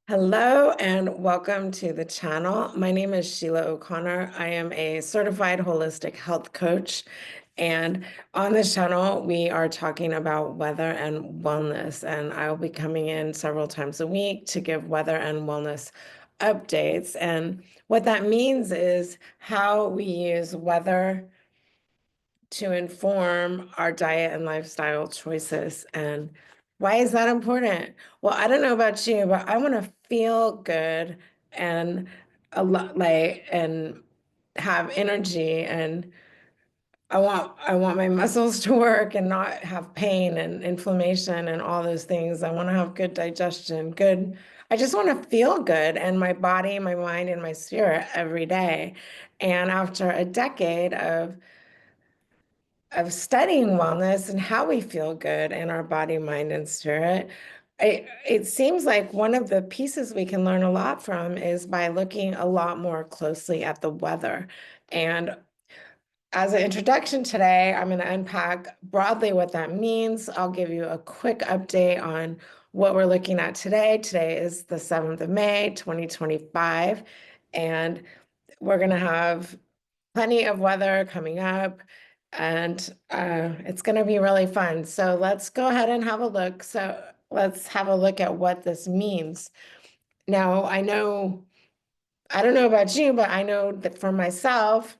Hello and welcome to the channel. My name is Sheila O'Connor. I am a certified holistic health coach. And on this channel, we are talking about weather and wellness. And I will be coming in several times a week to give weather and wellness updates. And what that means is how we use weather to inform our diet and lifestyle choices. And why is that important? Well, I don't know about you, but I want to feel good and a lot and have energy, and I want my muscles to work and not have pain and inflammation and all those things. I want to have good digestion, good. I just want to feel good and my body, my mind, and my spirit every day. And after a decade studying wellness and how we feel good in our body, mind, and spirit, it seems like one of the pieces we can learn a lot from is by looking a lot more closely at the weather. And as an introduction today, I'm going to unpack broadly what that means. I'll give you a quick update on what we're looking at today. Today is the 7th of May, 2025, and we're going to have plenty of weather coming up, and it's going to be really fun. So let's go ahead and have a look. So let's have a look at what this means. Now, I don't know about you, but I know that for myself,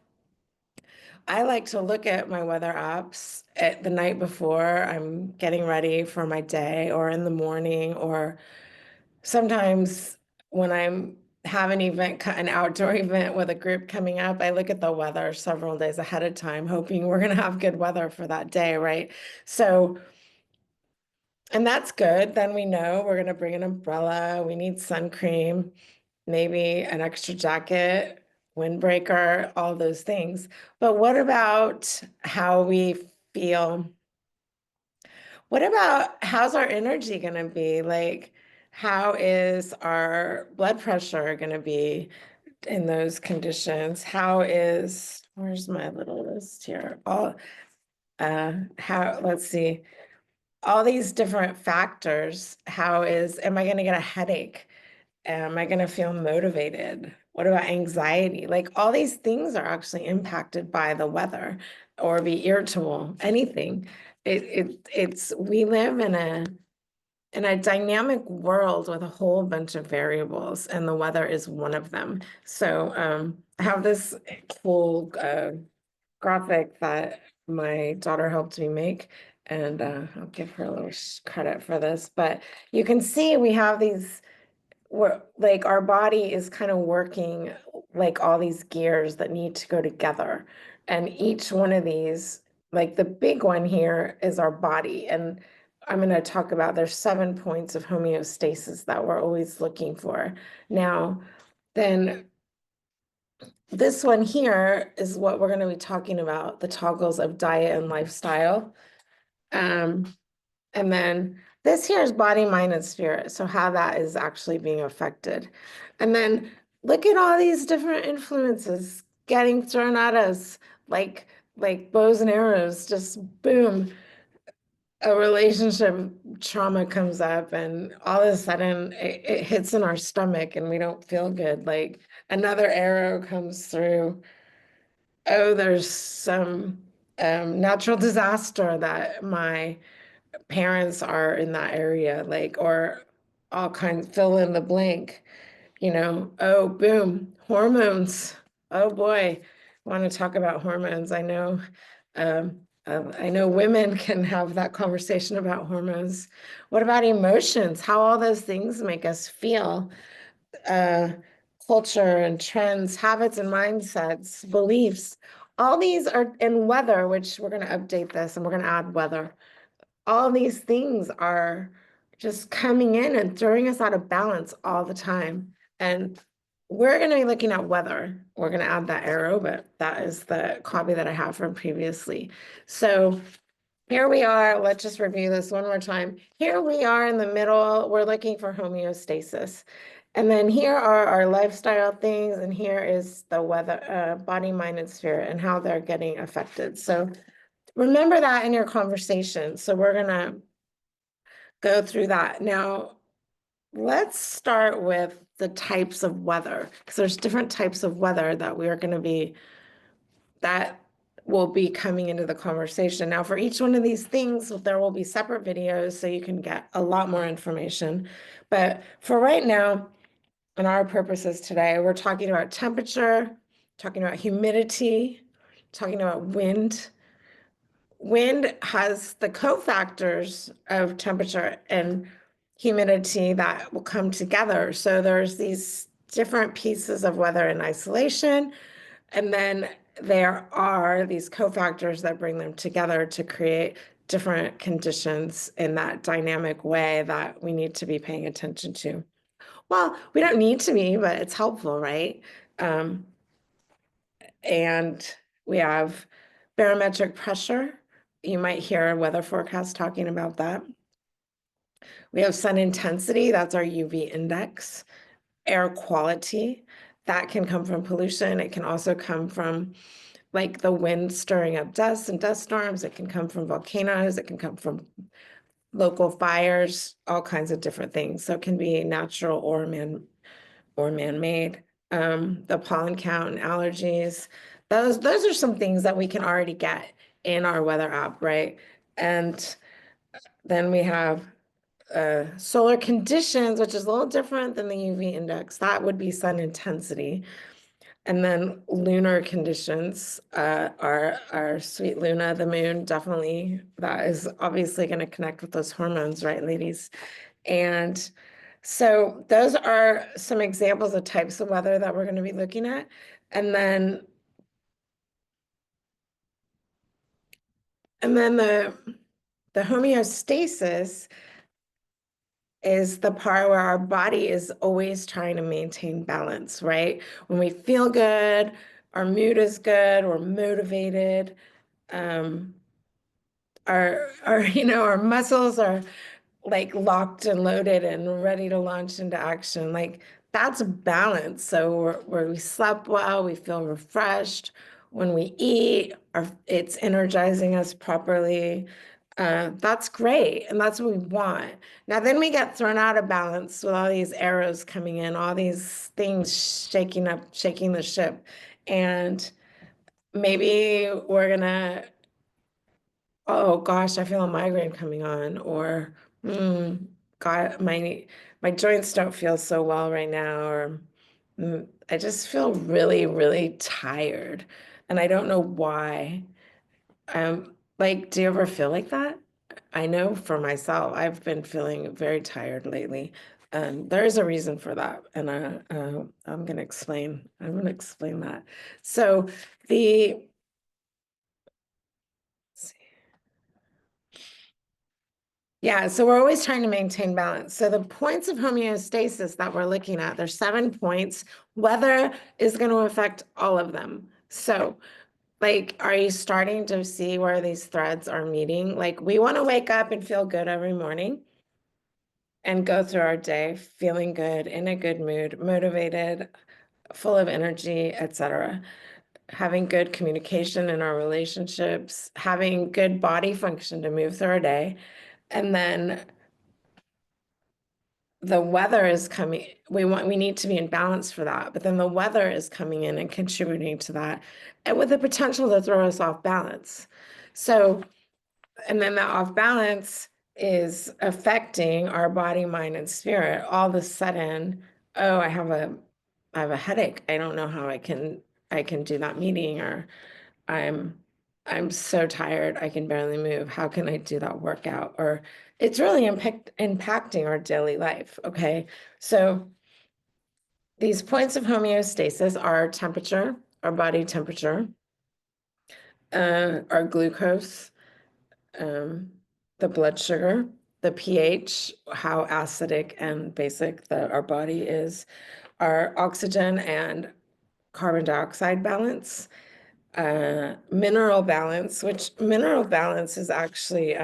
I like to look at my weather apps at the night before I'm getting ready for my day, or in the morning, or sometimes when I'm have an event, an outdoor event with a group coming up, I look at the weather several days ahead of time, hoping we're going to have good weather for that day, right? So, and that's good. Then we know we're going to bring an umbrella. We need sun cream, maybe an extra jacket, windbreaker, all those things. But what about how we feel? What about how's our energy going to be? Like, how is our blood pressure going to be in those conditions? Where's my little list here? Let's see, all these different factors. Am I going to get a headache? Am I going to feel motivated? What about anxiety? Like, all these things are actually impacted by the weather, or be irritable, anything. We live in a dynamic world with a whole bunch of variables, and the weather is one of them. So I have this cool graphic that my daughter helped me make, and I'll give her a little credit for this. But you can see we have these, like, our body is kind of working like all these gears that need to go together. And each one of these, like the big one here is our body. And I'm going to talk about there's 7 points of homeostasis that we're always looking for. Now, then this one here is what we're going to be talking about, the toggles of diet and lifestyle. Um, and then this here is body, mind, and spirit. So how that is actually being affected. And then look at all these different influences getting thrown at us like bows and arrows, just boom. A relationship trauma comes up, and all of a sudden it hits in our stomach and we don't feel good. Like, another arrow comes through. Oh, there's some natural disaster that my parents are in that area, like, or all kinds, fill in the blank, oh, boom, hormones. Oh boy, want to talk about hormones. I know women can have that conversation about hormones. What about emotions? How all those things make us feel? Uh, Culture and trends, habits and mindsets, beliefs. All these are in weather, which we're going to update this and we're going to add weather. All these things are just coming in and throwing us out of balance all the time. And we're going to be looking at weather. We're going to add that arrow, but that is the copy that I have from previously. So here we are. Let's just review this one more time. Here we are in the middle. We're looking for homeostasis. And then here are our lifestyle things. And here is the weather, body, mind, and spirit, and how they're getting affected. So remember that in your conversation. So we're going to go through that. Now, let's start with the types of weather, because there's different types of weather that we are going to be, that will be coming into the conversation. Now, for each one of these things, there will be separate videos so you can get a lot more information. But for right now, and our purposes today, we're talking about temperature, talking about humidity, talking about wind. Wind has the cofactors of temperature and humidity that will come together. So there's these different pieces of weather in isolation, and then there are these cofactors that bring them together to create different conditions in that dynamic way that we need to be paying attention to. Well, we don't need to be, but it's helpful, right? Um, and we have barometric pressure. You might hear a weather forecast talking about that. We have sun intensity, that's our UV index. Air quality, that can come from pollution. It can also come from like the wind stirring up dust and dust storms. It can come from volcanoes. It can come from local fires, all kinds of different things. So it can be natural or man-made. The pollen count and allergies. Those are some things that we can already get in our weather app, right? And then we have solar conditions, which is a little different than the UV index. That would be sun intensity. And then lunar conditions are sweet Luna, the moon, definitely. That is obviously going to connect with those hormones, right, ladies? And so those are some examples of types of weather that we're going to be looking at. And then the homeostasis is the part where our body is always trying to maintain balance, right? When we feel good, our mood is good, we're motivated, um, our muscles are like locked and loaded and ready to launch into action. Like that's balance. So where we slept well, we feel refreshed. When we eat, it's energizing us properly. That's great, and that's what we want. Now, then we get thrown out of balance with all these arrows coming in, all these things shaking the ship, and maybe we're gonna, oh gosh, I feel a migraine coming on, or God, my joints don't feel so well right now, or I just feel really, really tired, and I don't know why. Like, do you ever feel like that? I know for myself, I've been feeling very tired lately. There is a reason for that, and I'm gonna explain. I'm gonna explain that. So the Yeah, so we're always trying to maintain balance. So the points of homeostasis that we're looking at, there's 7 points. Weather is going to affect all of them. So, like, are you starting to see where these threads are meeting? Like, we want to wake up and feel good every morning and go through our day feeling good, in a good mood, motivated, full of energy, etc. Having good communication in our relationships, having good body function to move through our day. And then the weather is coming, we need to be in balance for that, but then the weather is coming in and contributing to that, and with the potential to throw us off balance. So, and then that off balance is affecting our body, mind, and spirit. All of a sudden, oh, I have a headache. I don't know how I can do that meeting, or I'm I'm so tired, I can barely move. How can I do that workout? Or it's really impacting our daily life. Okay. So these points of homeostasis are temperature, our body temperature, our glucose, um, the blood sugar, the pH, how acidic and basic our body is, our oxygen and carbon dioxide balance, mineral balance, which mineral balance is actually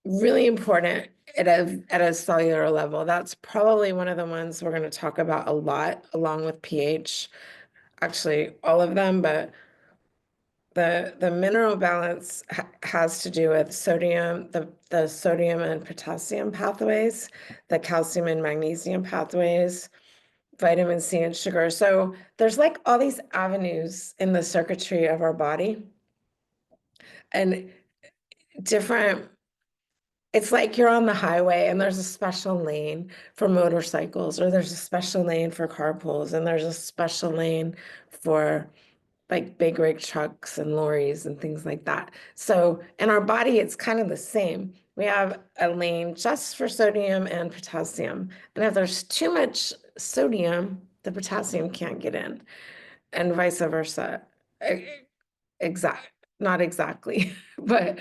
really important at a cellular level. That's probably one of the ones we're going to talk about a lot, along with pH. Actually, all of them, but The mineral balance has to do with sodium, the sodium and potassium pathways, the calcium and magnesium pathways, vitamin C and sugar. So there's like all these avenues in the circuitry of our body and different. It's like you're on the highway and there's a special lane for motorcycles, or there's a special lane for carpools, and there's a special lane for like big rig trucks and lorries and things like that. So in our body, it's kind of the same. We have a lane just for sodium and potassium. And if there's too much sodium, the potassium can't get in, and vice versa. Exact, not exactly, but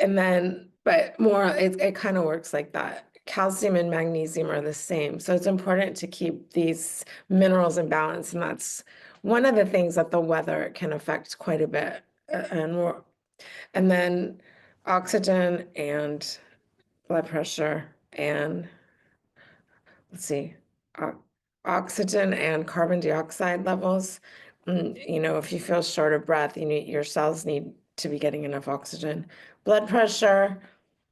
and then, but more, it kind of works like that. Calcium and magnesium are the same. So it's important to keep these minerals in balance. And that's one of the things that the weather can affect quite a bit. And more, and then oxygen and blood pressure and let's see, o- oxygen and carbon dioxide levels. You know, if you feel short of breath, your cells need to be getting enough oxygen. Blood pressure,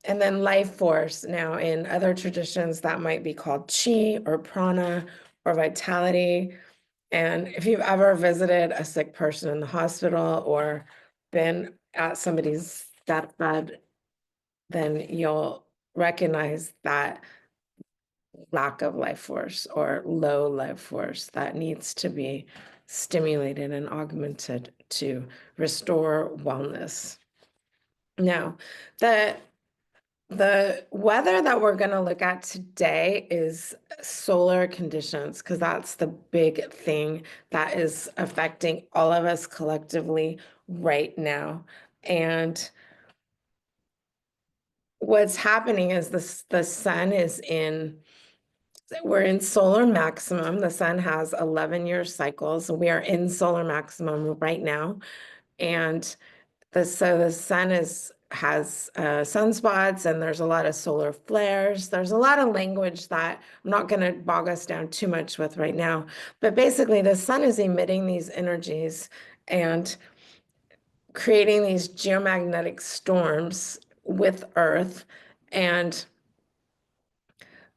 and then life force. Now, in other traditions, that might be called chi or prana or vitality. And if you've ever visited a sick person in the hospital or been at somebody's deathbed, then you'll recognize that lack of life force or low life force that needs to be stimulated and augmented to restore wellness. Now, the the weather that we're going to look at today is solar conditions, because that's the big thing that is affecting all of us collectively right now. And what's happening is the sun is in we're in solar maximum. The sun has 11-year cycles. We are in solar maximum right now. And the sun has sunspots, and there's a lot of solar flares. There's a lot of language that I'm not going to bog us down too much with right now. But basically, the sun is emitting these energies and creating these geomagnetic storms with Earth. And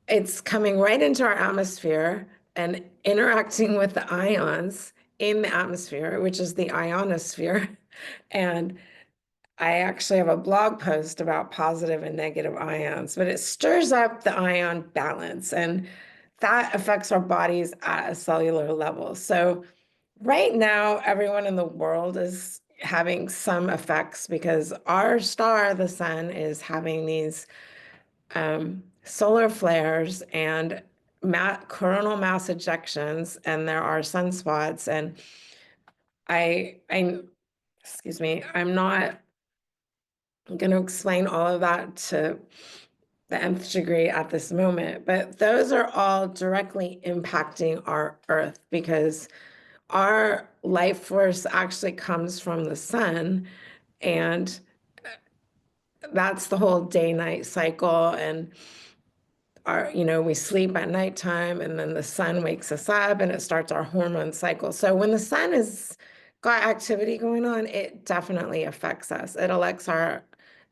it's coming right into our atmosphere and interacting with the ions in the atmosphere, which is the ionosphere. And I actually have a blog post about positive and negative ions, but it stirs up the ion balance, and that affects our bodies at a cellular level. So right now, everyone in the world is having some effects because our star, the sun, is having these solar flares and coronal mass ejections, and there are sunspots. And I, excuse me, I'm not going to explain all of that to the nth degree at this moment, but those are all directly impacting our Earth because our life force actually comes from the sun, and that's the whole day-night cycle. And we sleep at nighttime, and then the sun wakes us up and it starts our hormone cycle. So when the sun has got activity going on, it definitely affects us.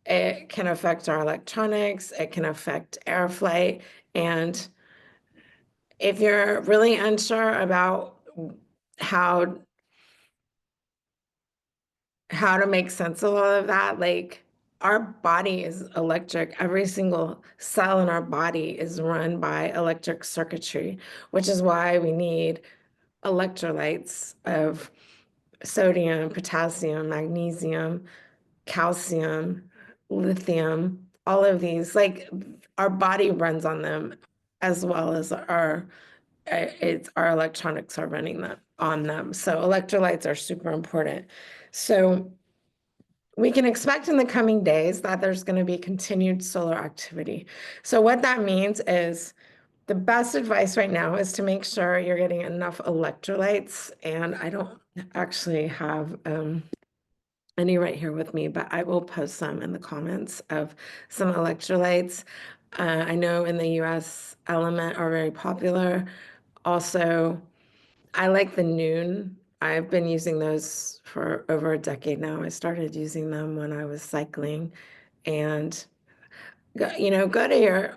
It can affect our electronics, it can affect air flight. And if you're really unsure about how how to make sense of all of that, like our body is electric. Every single cell in our body is run by electric circuitry, which is why we need electrolytes of sodium, potassium, magnesium, calcium, lithium, all of these. Like our body runs on them as well as our electronics are running them on them. So electrolytes are super important. So we can expect in the coming days that there's going to be continued solar activity. So what that means is the best advice right now is to make sure you're getting enough electrolytes. And I don't actually have any right here with me, but I will post some in the comments of some electrolytes. I know in the US, Element are very popular. Also, I like the Noon I've been using those for over a decade now. I started using them when I was cycling and go to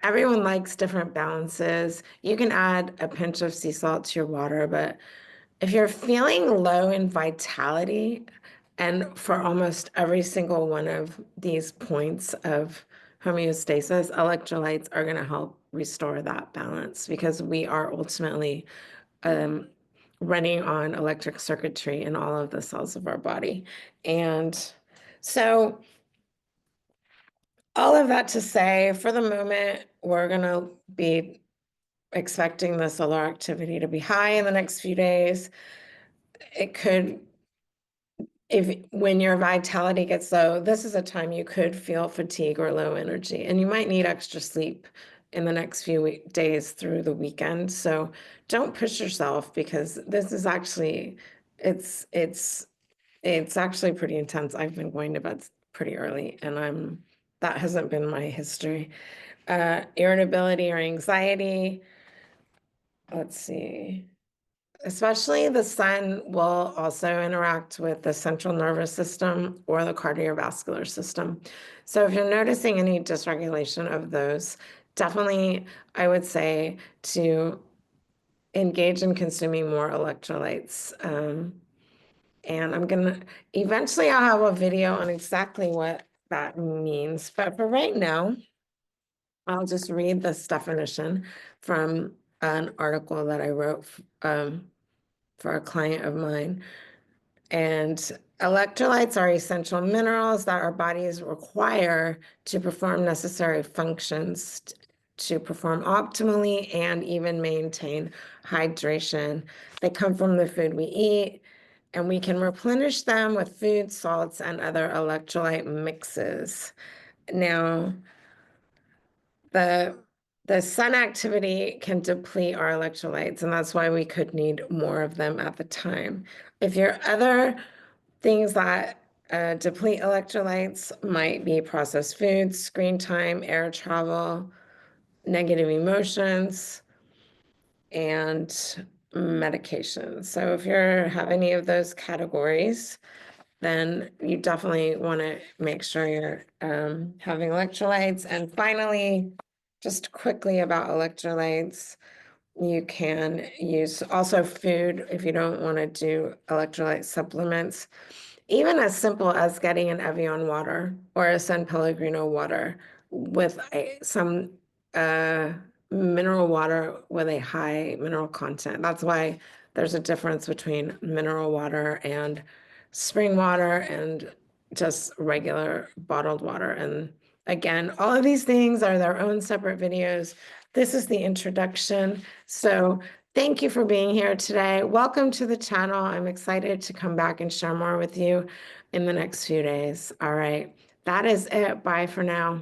everyone likes different balances. You can add a pinch of sea salt to your water, but if you're feeling low in vitality, and for almost every single one of these points of homeostasis, electrolytes are going to help restore that balance because we are ultimately um, running on electric circuitry in all of the cells of our body. And so, all of that to say, for the moment, we're going to be expecting the solar activity to be high in the next few days. It could, if when your vitality gets low, this is a time you could feel fatigue or low energy, and you might need extra sleep in the next few days through the weekend. So don't push yourself because this is actually, it's actually pretty intense. I've been going to bed pretty early, and that hasn't been my history. Irritability or anxiety. Let's see. Especially the sun will also interact with the central nervous system or the cardiovascular system. So if you're noticing any dysregulation of those, definitely I would say to engage in consuming more electrolytes. And eventually I'll have a video on exactly what that means. But for right now, I'll just read this definition from an article that I wrote for a client of mine. And electrolytes are essential minerals that our bodies require to perform necessary functions to perform optimally and even maintain hydration. They come from the food we eat, and we can replenish them with food, salts, and other electrolyte mixes. Now, the the sun activity can deplete our electrolytes, and that's why we could need more of them at the time. If your other things that deplete electrolytes might be processed foods, screen time, air travel, negative emotions, and medication. So if you have any of those categories, then you definitely want to make sure you're having electrolytes. And finally, just quickly about electrolytes, you can use also food if you don't want to do electrolyte supplements. Even as simple as getting an Evian water or a San Pellegrino water with some uh, mineral water with a high mineral content. That's why there's a difference between mineral water and spring water and just regular bottled water. And again, all of these things are their own separate videos. This is the introduction. So thank you for being here today. Welcome to the channel. I'm excited to come back and share more with you in the next few days. All right, that is it. Bye for now.